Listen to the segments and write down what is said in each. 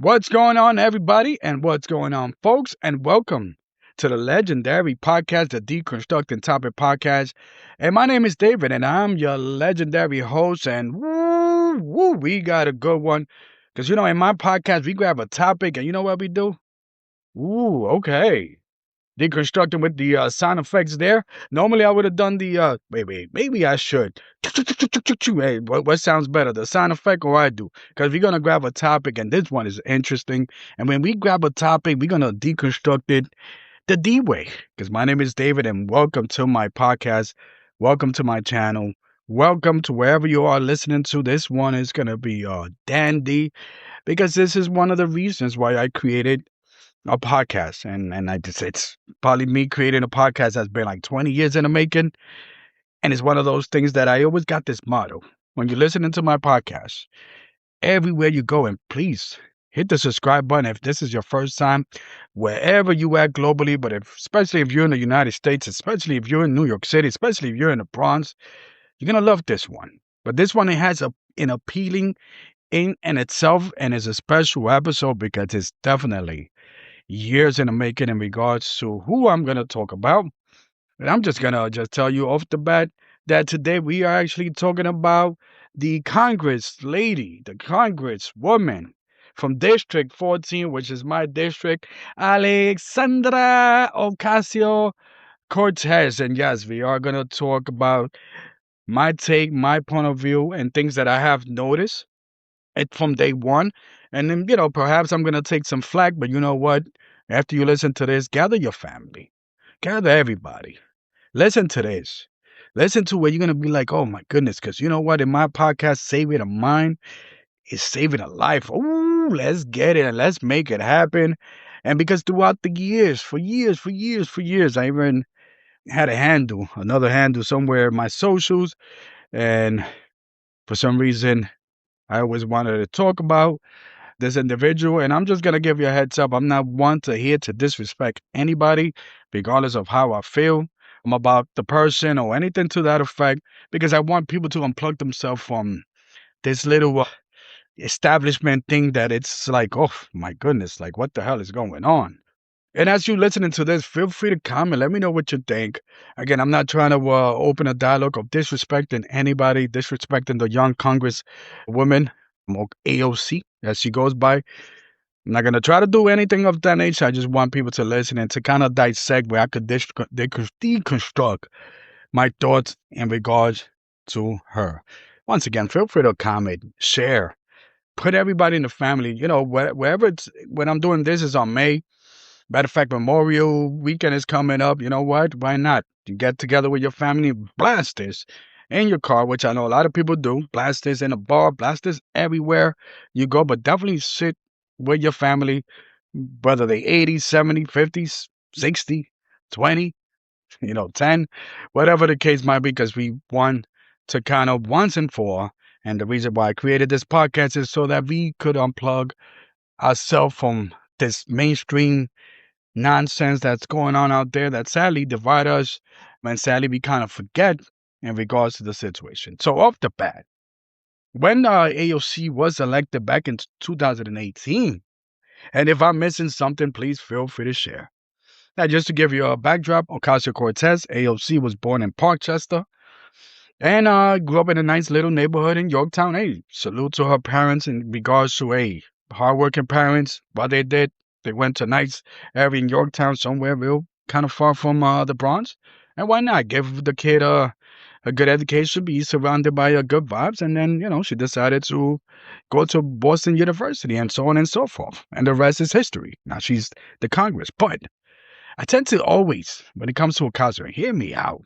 What's going on, everybody, and what's going on, folks, and welcome to the legendary podcast, the Deconstructing Topic podcast. And my name is David, and I'm your legendary host. And we got a good one. Because, in my podcast, we grab a topic, and you know what we do? Okay. Deconstructing with the sound effects there. Normally, I would have done the, maybe I should. Hey, what sounds better, the sound effect or I do? Because we're going to grab a topic, and this one is interesting. And when we grab a topic, we're going to deconstruct it the D way. Because my name is David, and welcome to my podcast. Welcome to my channel. Welcome to wherever you are listening to. This one is going to be dandy, because this is one of the reasons why I created a podcast, and it's probably me creating a podcast that's been like 20 years in the making, and it's one of those things that I always got this motto when you're listening to my podcast, everywhere you go, and please hit the subscribe button if this is your first time, wherever you at globally, but especially if you're in the United States, especially if you're in New York City, especially if you're in the Bronx, you're gonna love this one. But this one, it has an appealing in and itself, and it's a special episode because it's definitely years in the making in regards to who I'm going to talk about. And I'm just going to tell you off the bat that today we are actually talking about the Congress lady, the Congresswoman from District 14, which is my district, Alexandria Ocasio Cortez. And yes, we are going to talk about my take, my point of view, and things that I have noticed it from day one. And then, perhaps I'm going to take some flack, but you know what? After you listen to this, gather your family, gather everybody. Listen to this. Listen to where you're going to be like, oh my goodness, because you know what? In my podcast, Saving a Mind is saving a life. Ooh, let's get it and let's make it happen. And because throughout the years, for years, I even had another handle somewhere in my socials. And for some reason, I always wanted to talk about this individual, and I'm just gonna give you a heads up. I'm not one here to disrespect anybody, regardless of how I feel about the person or anything to that effect, because I want people to unplug themselves from this little establishment thing that it's like, oh my goodness, like what the hell is going on? And as you're listening to this, feel free to comment. Let me know what you think. Again, I'm not trying to open a dialogue of disrespecting anybody, disrespecting the young Congresswoman, AOC, as she goes by. I'm not going to try to do anything of that nature. I just want people to listen and to kind of dissect where I could deconstruct my thoughts in regards to her. Once again, feel free to comment, share, put everybody in the family. Wherever it's, when I'm doing this is on May. Matter of fact, Memorial Weekend is coming up. You know what? Why not? You get together with your family, blast this in your car, which I know a lot of people do. Blast this in a bar, blast this everywhere you go, but definitely sit with your family, whether they 80, 70, 50, 60, 20, 10, whatever the case might be, because we want to kind of once and for all, and the reason why I created this podcast is so that we could unplug ourselves from this mainstream nonsense that's going on out there that sadly divide us, and sadly we kind of forget in regards to the situation. So off the bat, when AOC was elected back in 2018, and if I'm missing something, please feel free to share. Now, just to give you a backdrop, Ocasio Cortez, AOC, was born in Parkchester and grew up in a nice little neighborhood in Yorktown. Hey, salute to her parents in regards to hardworking parents. What they did, they went to a nice area in Yorktown, somewhere real kind of far from the Bronx. And why not give the kid a good education, be surrounded by good vibes, and then, she decided to go to Boston University and so on and so forth. And the rest is history. Now she's the Congress. But I tend to always, when it comes to Ocasio, hear me out,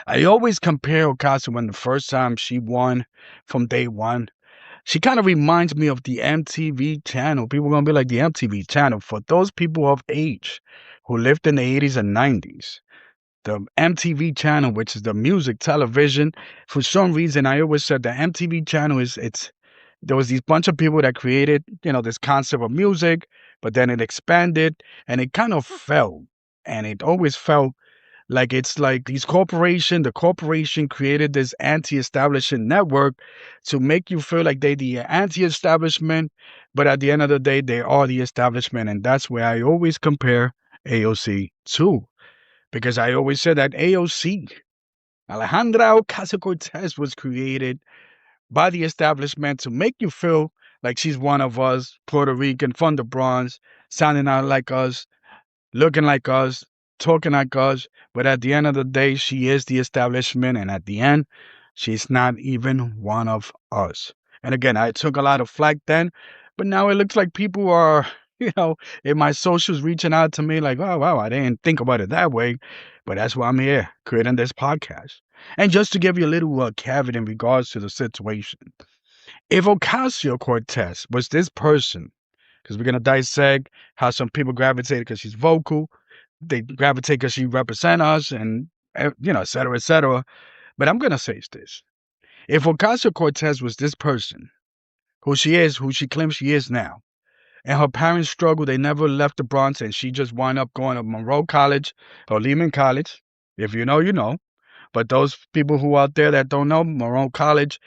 I always compare Ocasio when the first time she won from day one. She kind of reminds me of the MTV channel. People are going to be like the MTV channel. For those people of age who lived in the 80s and 90s, the MTV channel, which is the music television, for some reason, I always said the MTV channel there was these bunch of people that created, this concept of music, but then it expanded and it kind of fell. And it always felt Like it's like the corporation created this anti-establishment network to make you feel like they the anti-establishment, but at the end of the day, they are the establishment. And that's where I always compare AOC to. Because I always said that AOC, Alejandra Ocasio Cortez, was created by the establishment to make you feel like she's one of us, Puerto Rican from the Bronx, sounding out like us, looking like us, talking like us, but at the end of the day, she is the establishment, and at the end, she's not even one of us. And again, I took a lot of flack then, but now it looks like people are, in my socials reaching out to me like, oh, wow, I didn't think about it that way. But that's why I'm here, creating this podcast. And just to give you a little caveat in regards to the situation, if Ocasio Cortez was this person, because we're going to dissect how some people gravitate because she's vocal, they gravitate because she represent us, and et cetera, et cetera. But I'm gonna say this: if Ocasio Cortez was this person, who she is, who she claims she is now, and her parents struggled, they never left the Bronx, and she just wound up going to Monroe College or Lehman College. If you know, you know. But those people who out there that don't know, Monroe College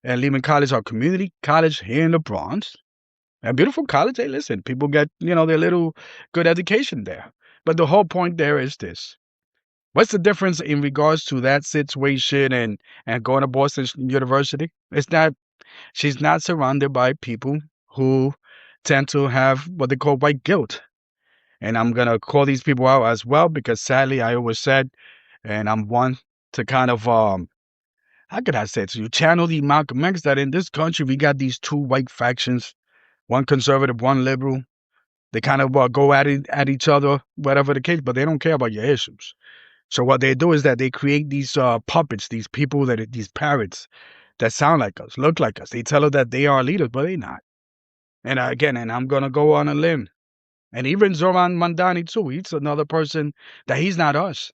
and Lehman College are community college here in the Bronx. A beautiful college. Hey, listen, people get, their little good education there. But the whole point there is this. What's the difference in regards to that situation and going to Boston University? It's that she's not surrounded by people who tend to have what they call white guilt. And I'm going to call these people out as well because sadly, I always said, and I'm one to kind of, how could I say it to you, channel the Malcolm X that in this country, we got these two white factions, one conservative, one liberal. They kind of go at each other, whatever the case, but they don't care about your issues. So what they do is that they create these puppets, these people these parrots that sound like us, look like us. They tell us that they are leaders, but they're not. And again, and I'm gonna go on a limb. And even Zoran Mandani too. He's another person that he's not us.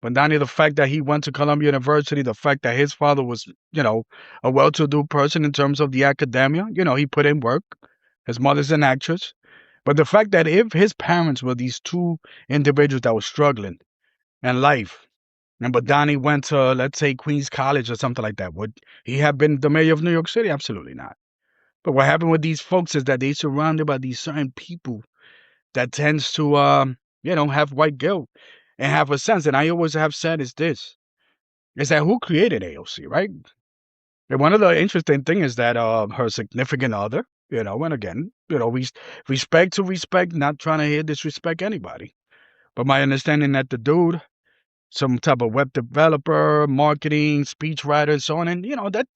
Mandani, the fact that he went to Columbia University, the fact that his father was, a well-to-do person in terms of the academia, he put in work. His mother's an actress. But the fact that if his parents were these two individuals that were struggling in life, and Badani went to, let's say, Queens College or something like that, would he have been the mayor of New York City? Absolutely not. But what happened with these folks is that they're surrounded by these certain people that tends to, have white guilt and have a sense. And I always have said is that who created AOC, right? And one of the interesting things is that her significant other, and again, we respect to respect, not trying to hear disrespect anybody. But my understanding that the dude, some type of web developer, marketing, speech writer, and so on, and that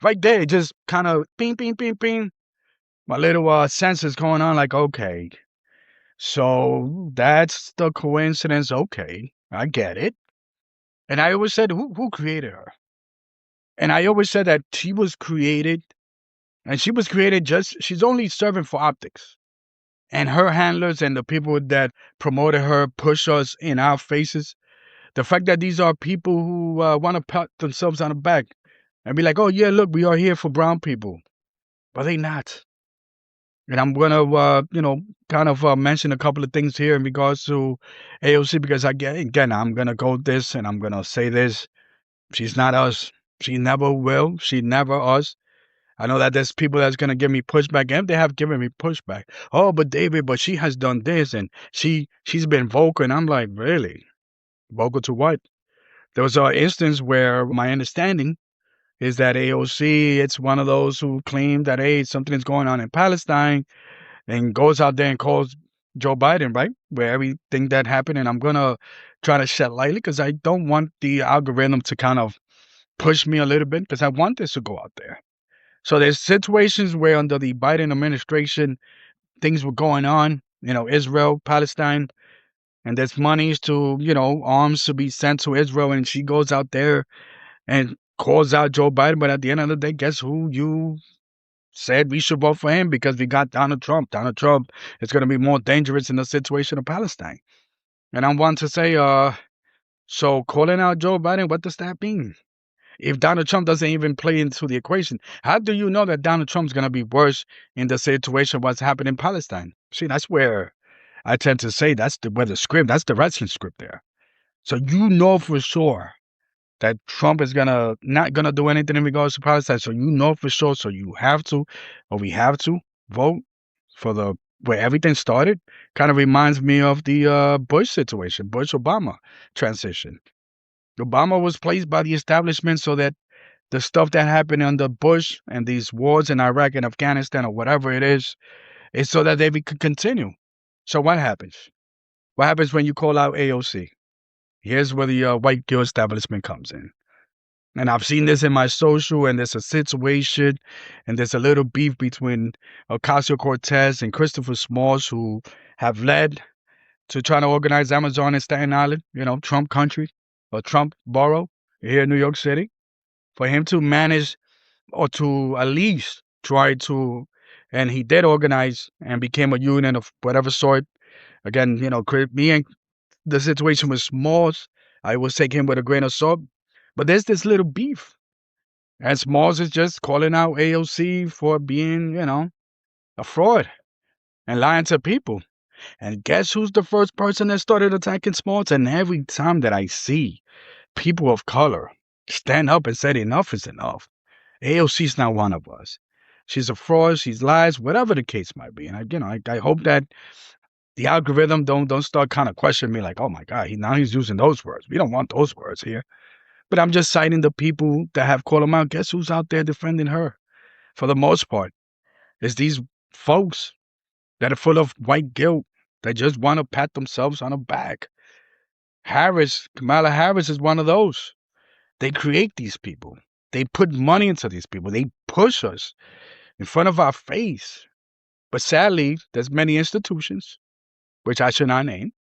right there, just kind of ping, ping, ping, ping. My little sense is going on, like, okay, so that's the coincidence. Okay, I get it. And I always said, who created her? And I always said that she was created she's only serving for optics. And her handlers and the people that promoted her push us in our faces. The fact that these are people who want to pat themselves on the back and be like, oh, yeah, look, we are here for brown people. But they not. And I'm going to, kind of mention a couple of things here in regards to AOC because, again, I'm going to go this and I'm going to say this. She's not us. She never will. She never us. I know that there's people that's going to give me pushback, and they have given me pushback. Oh, but David, but she has done this, and she's been vocal, and I'm like, really? Vocal to what? There was an instance where my understanding is that AOC, it's one of those who claim that, hey, something is going on in Palestine, and goes out there and calls Joe Biden, right? Where everything that happened, and I'm going to try to shed lightly because I don't want the algorithm to kind of push me a little bit because I want this to go out there. So there's situations where under the Biden administration, things were going on, Israel, Palestine, and there's monies to, arms to be sent to Israel. And she goes out there and calls out Joe Biden. But at the end of the day, guess who you said we should vote for him because we got Donald Trump. Donald Trump is going to be more dangerous in the situation of Palestine. And I want to say, so calling out Joe Biden, what does that mean? If Donald Trump doesn't even play into the equation, how do you know that Donald Trump's going to be worse in the situation what's happening in Palestine? See, that's where I tend to say that's the Redskins script there. So you know for sure that Trump is not gonna do anything in regards to Palestine. So you know for sure. So you have to, or we have to vote for the where everything started. Kind of reminds me of the Bush situation, Bush Obama transition. Obama was placed by the establishment so that the stuff that happened under Bush and these wars in Iraq and Afghanistan or whatever it is so that they could continue. So what happens? What happens when you call out AOC? Here's where the white girl establishment comes in. And I've seen this in my social, and there's a situation, and there's a little beef between Ocasio Cortez and Christopher Smalls, who have led to trying to organize Amazon in Staten Island, Trump country or Trump borough here in New York City, for him to manage or to at least try to, and he did organize and became a union of whatever sort. Again, me and the situation with Smalls, I will take him with a grain of salt. But there's this little beef. And Smalls is just calling out AOC for being, a fraud and lying to people. And guess who's the first person that started attacking Smalls? And every time that I see people of color stand up and say enough is enough, AOC's not one of us. She's a fraud, she's lies, whatever the case might be. And I hope that the algorithm don't start kind of questioning me like, oh my God, now he's using those words. We don't want those words here. But I'm just citing the people that have called him out. Guess who's out there defending her? For the most part, it's these folks that are full of white guilt that just want to pat themselves on the back. Kamala Harris is one of those. They create these people. They put money into these people. They push us in front of our face. But sadly, there's many institutions, which I should not name,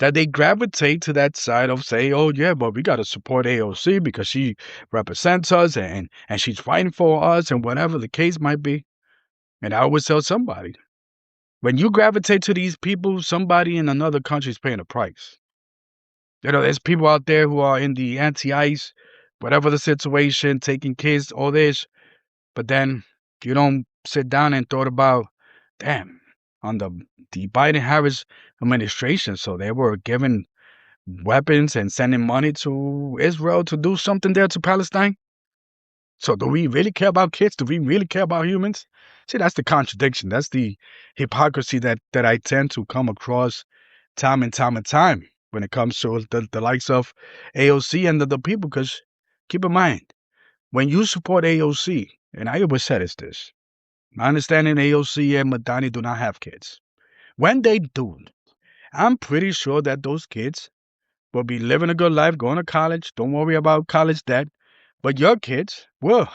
that they gravitate to that side of say, oh yeah, but we got to support AOC because she represents us and she's fighting for us and whatever the case might be. And I always tell somebody, when you gravitate to these people, somebody in another country is paying a price. There's people out there who are in the anti-ICE, whatever the situation, taking kids, all this. But then you don't sit down and thought about, damn, on the Biden-Harris administration, so they were giving weapons and sending money to Israel to do something there to Palestine. So do we really care about kids? Do we really care about humans? See, that's the contradiction. That's the hypocrisy that I tend to come across time and time when it comes to the likes of AOC and the people. Because keep in mind, when you support AOC, and I always said it's this, my understanding AOC and Madani do not have kids. When they do, I'm pretty sure that those kids will be living a good life, going to college. Don't worry about college debt. But your kids will.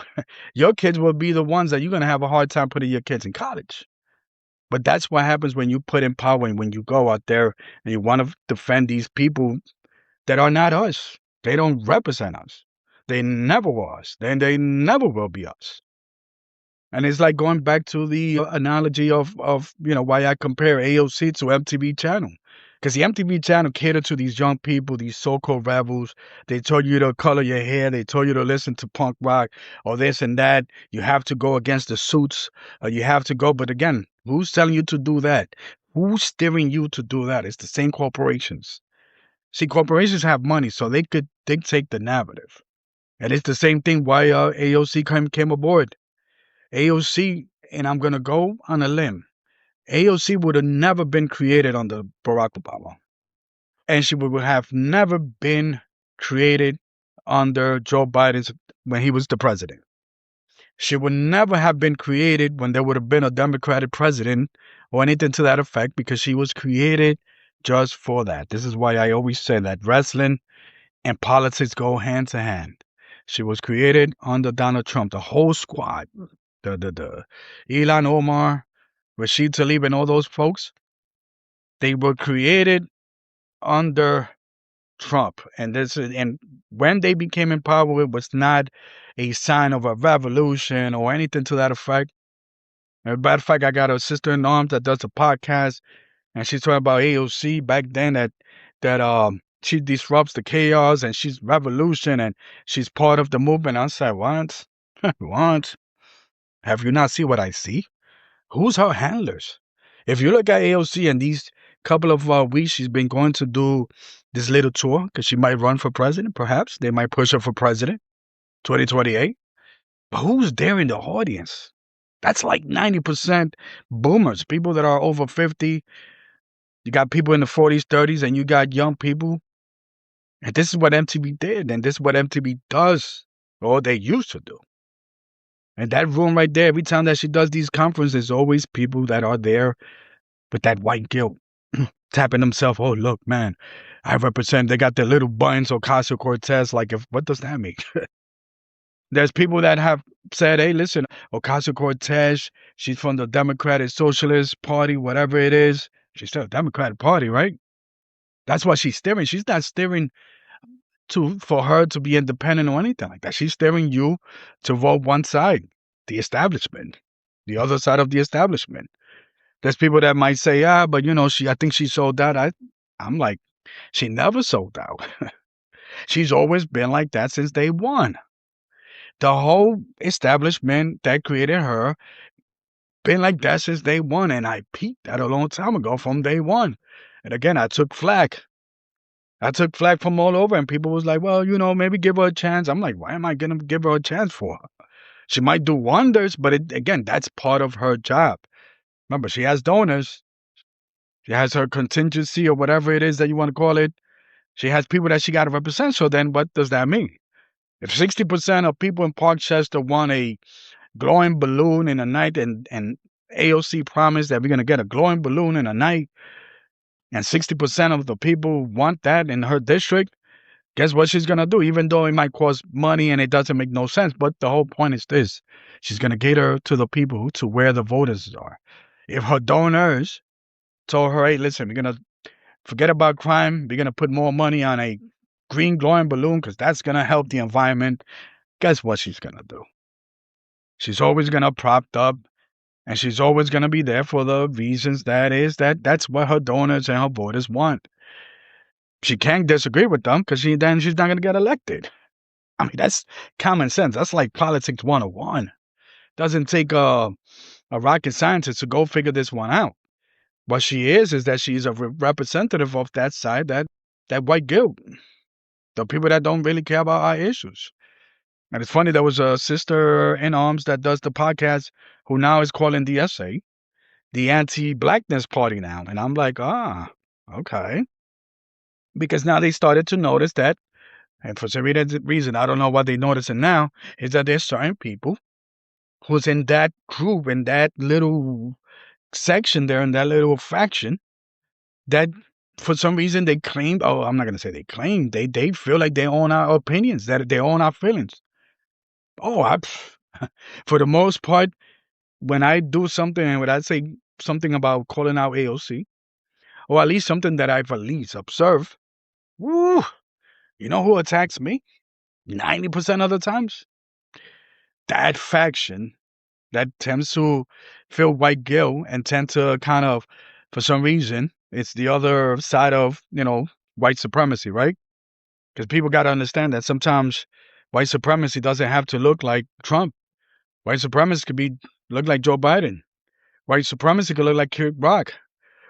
Your kids will be the ones that you're going to have a hard time putting your kids in college. But that's what happens when you put in power and when you go out there and you want to defend these people that are not us. They don't represent us. They never were us. They never will be us. And it's like going back to the analogy of why I compare AOC to MTV Channel. Because the MTV Channel catered to these young people, these so-called rebels. They told you to color your hair. They told you to listen to punk rock or this and that. You have to go against the suits. You have to go. But again, who's telling you to do that? Who's steering you to do that? It's the same corporations. See, corporations have money, so they could dictate the narrative. And it's the same thing why AOC came aboard. AOC, and I'm going to go on a limb, AOC would have never been created under Barack Obama. And she would have never been created under Joe Biden when he was the president. She would never have been created when there would have been a Democratic president or anything to that effect, because she was created just for that. This is why I always say that wrestling and politics go hand to hand. She was created under Donald Trump, the whole squad, the Elon Omar, Rashid Tlaib, and all those folks. They were created under Trump, and when they became in power, it was not a sign of a revolution or anything to that effect. As a matter of fact, I got a sister in arms that does a podcast, and she's talking about AOC back then that she disrupts the chaos and she's revolution and she's part of the movement. I said, what? What? Have you not seen what I see? Who's her handlers? If you look at AOC and these couple of weeks she's been going to do this little tour because she might run for president. Perhaps they might push her for president, 2028. But who's there in the audience? That's like 90% boomers, people that are over 50. You got people in the 40s, 30s, and you got young people. And this is what MTV did, and this is what MTV does, or they used to do. And that room right there, every time that she does these conferences, there's always people that are there with that white guilt, tapping themselves. Oh, look, man, I represent. They got their little buttons, Ocasio Cortez. Like, what does that mean? There's people that have said, hey, listen, Ocasio Cortez, she's from the Democratic Socialist Party, whatever it is. She's still a Democratic Party, right? That's why she's steering. She's not steering for her to be independent or anything like that. She's steering you to vote one side, the establishment, the other side of the establishment. There's people that might say, but I think she sold out. I'm like, she never sold out. She's always been like that since day one. The whole establishment that created her been like that since day one, and I peaked that a long time ago from day one. And again, I took flack. I took flack from all over, and people was like, well, maybe give her a chance. I'm like, why am I going to give her a chance for? She might do wonders, but again, that's part of her job. Remember, she has donors. She has her contingency or whatever it is that you want to call it. She has people that she got to represent. So then what does that mean? If 60% of people in Parkchester want a glowing balloon in a night and AOC promised that we're going to get a glowing balloon in a night, and 60% of the people want that in her district, guess what she's going to do? Even though it might cost money and it doesn't make no sense, but the whole point is this. She's going to cater to the people, to where the voters are. If her donors told her, hey, listen, we're going to forget about crime. We're going to put more money on a green glowing balloon because that's going to help the environment. Guess what she's going to do? She's always going to prop up, and she's always going to be there for the reasons that's what her donors and her voters want. She can't disagree with them because then she's not going to get elected. I mean, that's common sense. That's like politics 101. Doesn't take a rocket scientist to go figure this one out. What she is that she's a representative of that side, that white guilt, the people that don't really care about our issues. And it's funny, there was a sister in arms that does the podcast who now is calling the SA the anti-blackness party now. And I'm like, okay. Because now they started to notice that, and for some reason, I don't know what they noticing now, is that there's certain people who's in that group, in that little section there, in that little faction, that for some reason they claimed, I'm not going to say they claim, they feel like they own our opinions, that they own our feelings. For the most part, when I do something and when I say something about calling out AOC, or at least something that I've at least observed, woo, you know who attacks me? 90% of the times? That faction that tends to feel white guilt and tend to kind of, for some reason, it's the other side of, white supremacy, right? Because people got to understand that sometimes white supremacy doesn't have to look like Trump. White supremacy could look like Joe Biden. White supremacy could look like Kid Rock.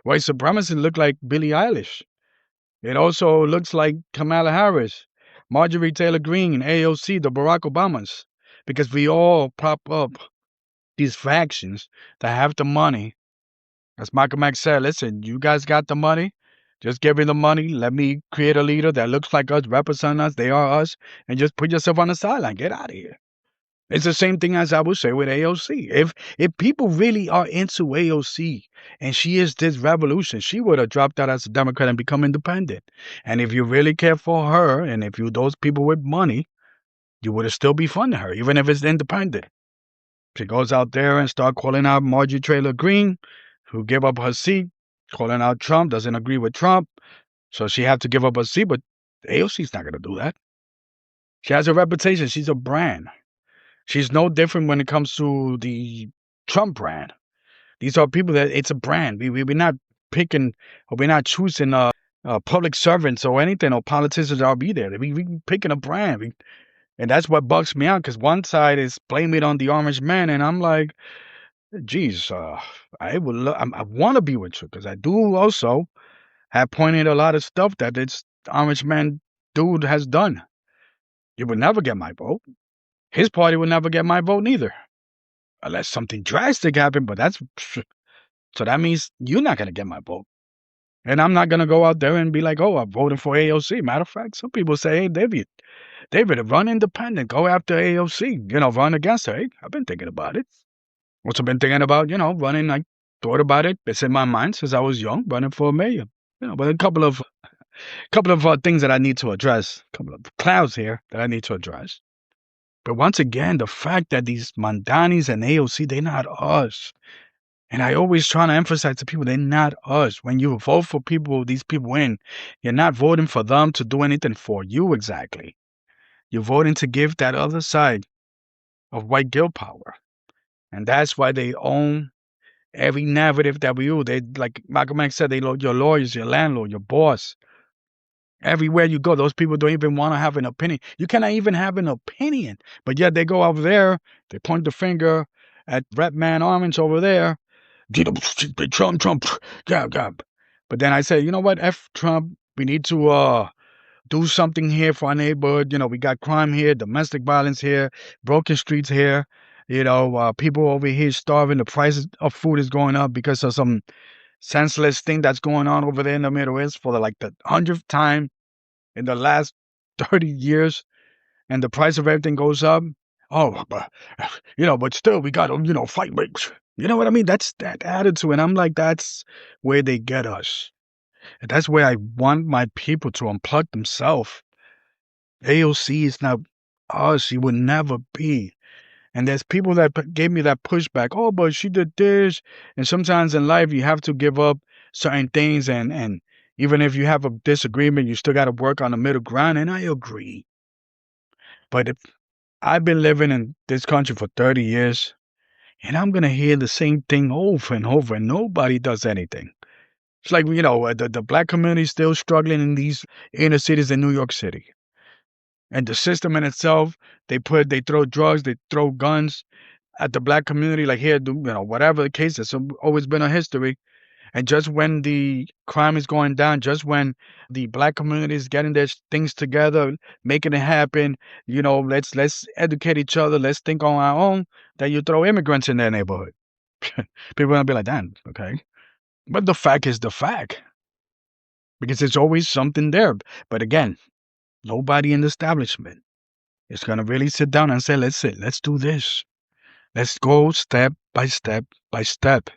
White supremacy look like Billie Eilish. It also looks like Kamala Harris, Marjorie Taylor Greene, AOC, the Barack Obamas. Because we all prop up these factions that have the money. As Malcolm X said, listen, you guys got the money. Just give me the money. Let me create a leader that looks like us, represent us, they are us, and just put yourself on the sideline. Get out of here. It's the same thing as I would say with AOC. If people really are into AOC and she is this revolution, she would have dropped out as a Democrat and become independent. And if you really care for her, and if you those people with money, you would have still be funding her, even if it's independent. She goes out there and start calling out Marjorie Taylor Greene, who gave up her seat, calling out Trump, doesn't agree with Trump, so she had to give up her seat. But AOC's not going to do that. She has a reputation. She's a brand. She's no different when it comes to the Trump brand. These are people that it's a brand. We're not picking, or we're not choosing public servants or anything, or politicians that'll be there. We picking a brand. And that's what bugs me out, because one side is blaming it on the orange man, and I'm like, geez, I want to be with you, because I do also have pointed a lot of stuff that it's orange man dude has done. You would never get my vote. His party would never get my vote neither. Unless something drastic happened, but that's so that means you're not gonna get my vote. And I'm not gonna go out there and be like, oh, I'm voting for AOC. Matter of fact, some people say, hey, David, run independent, go after AOC, run against her. Hey, I've been thinking about it. Also been thinking about, running. I thought about it. It's in my mind since I was young, running for mayor. But a couple of things that I need to address, a couple of clouds here that I need to address. But once again, the fact that these Mandanis and AOC, they're not us. And I always try to emphasize to people, they're not us. When you vote for people, these people in, you're not voting for them to do anything for you exactly. You're voting to give that other side of white guilt power. And that's why they own every narrative that we use. They, like Malcolm X said, your lawyers, your landlord, your boss. Everywhere you go, those people don't even want to have an opinion. You cannot even have an opinion. But yet they go over there, they point the finger at Red Man Orange over there. Trump, God. But then I say, you know what, F Trump, we need to do something here for our neighborhood. We got crime here, domestic violence here, broken streets here. People over here starving. The prices of food is going up because of some senseless thing that's going on over there in the Middle East for the 100th time in the last 30 years, and the price of everything goes up. Oh, but still we got to, fight rates. You know what I mean? That's that attitude. And I'm like, that's where they get us. And that's where I want my people to unplug themselves. AOC is not us. She would never be. And there's people that gave me that pushback. Oh, but she did this. And sometimes in life, you have to give up certain things. And even if you have a disagreement, you still got to work on the middle ground. And I agree. But if I've been living in this country for 30 years, and I'm going to hear the same thing over and over, and nobody does anything. It's like, the black community is still struggling in these inner cities in New York City. And the system in itself, they throw drugs, they throw guns at the black community, like here, whatever the case is. It's always been a history. And just when the crime is going down, just when the black community is getting their things together, making it happen, let's educate each other, let's think on our own, that you throw immigrants in their neighborhood. People are gonna be like, damn, okay. But the fact is the fact. Because there's always something there. But again, nobody in the establishment is gonna really sit down and say, let's do this. Let's go step by step by step.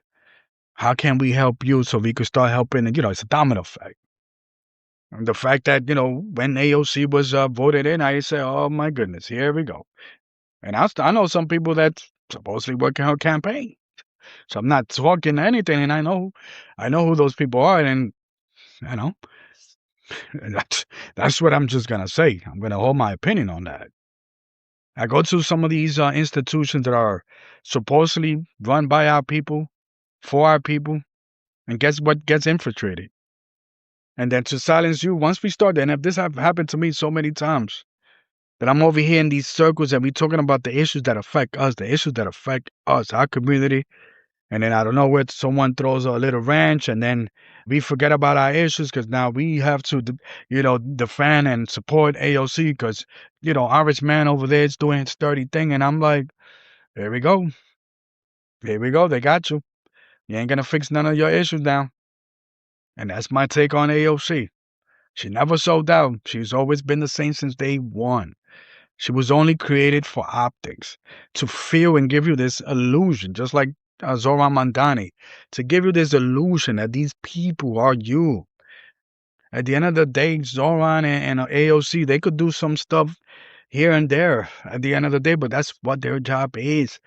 How can we help you so we could start helping? And, it's a domino effect. And the fact that, when AOC was voted in, I say, oh, my goodness, here we go. And I know some people that's supposedly working her campaign. So I'm not talking anything. And I know who those people are. And, that's what I'm just going to say. I'm going to hold my opinion on that. I go to some of these institutions that are supposedly run by our people, for our people, and guess what gets infiltrated? And then to silence you, once we start, and if this have happened to me so many times, that I'm over here in these circles and we talking about the issues that affect us, our community, and then I don't know where someone throws a little wrench, and then we forget about our issues because now we have to, defend and support AOC because, Irish man over there is doing his dirty thing, and I'm like, here we go. They got you. You ain't gonna fix none of your issues now. And that's my take on AOC. She never sold out. She's always been the same since day one. She was only created for optics, to feel and give you this illusion, just like Zoran Mandani, to give you this illusion that these people are you. At the end of the day, Zoran and AOC, they could do some stuff here and there at the end of the day, but that's what their job is.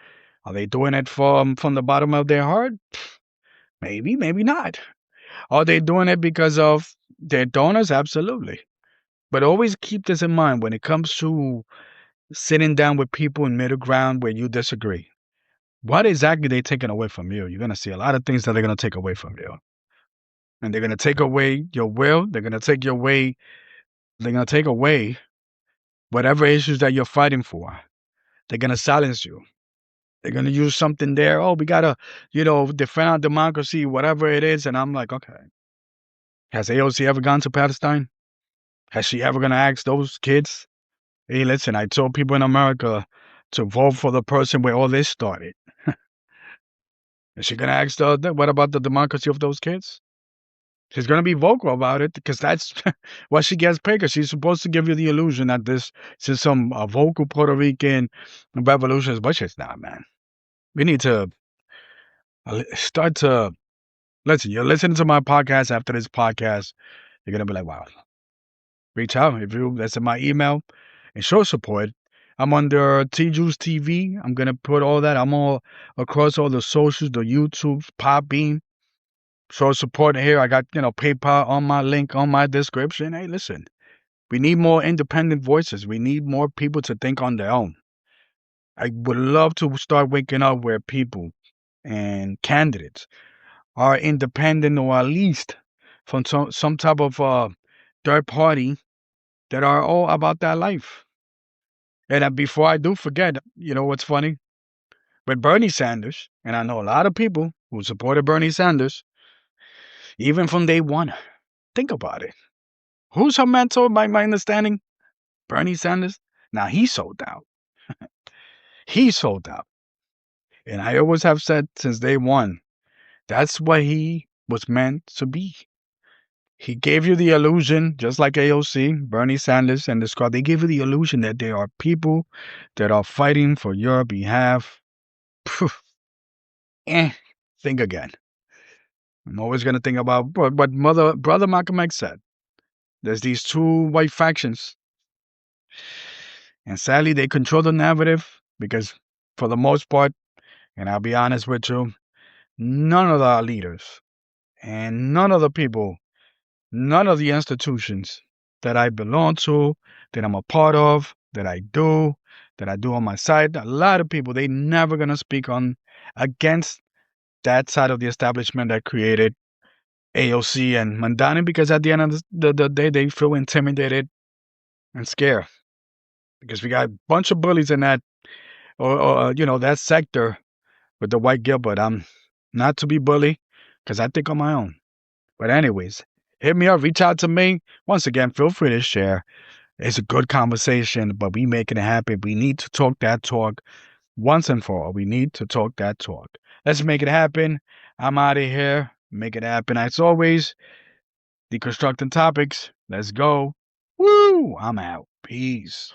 Are they doing it from the bottom of their heart? Maybe, maybe not. Are they doing it because of their donors? Absolutely. But always keep this in mind when it comes to sitting down with people in middle ground where you disagree. What exactly they taking away from you? You're going to see a lot of things that they're going to take away from you. And they're going to take away your will. They're going to take away whatever issues that you're fighting for. They're going to silence you. They're going to use something there. Oh, we got to, defend our democracy, whatever it is. And I'm like, okay. Has AOC ever gone to Palestine? Has she ever gonna ask those kids, hey, listen, I told people in America to vote for the person where all this started. Is she gonna ask what about the democracy of those kids? She's gonna be vocal about it because that's what she gets paid. Because she's supposed to give you the illusion that this is some vocal Puerto Rican revolutionist, but it's not, man. We need to start to listen. You're listening to my podcast after this podcast. You're gonna be like, wow. Reach out if you listen my email and show support. I'm under T Juice TV. I'm gonna put all that. I'm all across all the socials, the YouTube, Podbean. Show support here. I got, PayPal on my link on my description. Hey, listen, we need more independent voices. We need more people to think on their own. I would love to start waking up where people and candidates are independent or at least from some type of third party that are all about that life. And before I do forget, you know what's funny? With Bernie Sanders, and I know a lot of people who supported Bernie Sanders, even from day one, think about it. Who's her mentor, by my understanding? Bernie Sanders. Now, he sold out. He sold out. And I always have said since day one, that's what he was meant to be. He gave you the illusion, just like AOC, Bernie Sanders, and the squad, they give you the illusion that there are people that are fighting for your behalf. Think again. I'm always going to think about what Brother Malcolm X said. There's these two white factions. And sadly, they control the narrative because, for the most part, and I'll be honest with you, none of our leaders and none of the people, none of the institutions that I belong to, that I'm a part of, that I do on my side, a lot of people, they never going to speak on against that side of the establishment that created AOC and Mandani because at the end of the day, they feel intimidated and scared because we got a bunch of bullies in that, or that sector with the white Gilbert. I'm not to be bully because I think on my own. But anyways, hit me up, reach out to me. Once again, feel free to share. It's a good conversation, but we making it happen. We need to talk that talk once and for all. We need to talk that talk. Let's make it happen. I'm out of here. Make it happen. As always, Deconstructing Topics. Let's go. Woo! I'm out. Peace.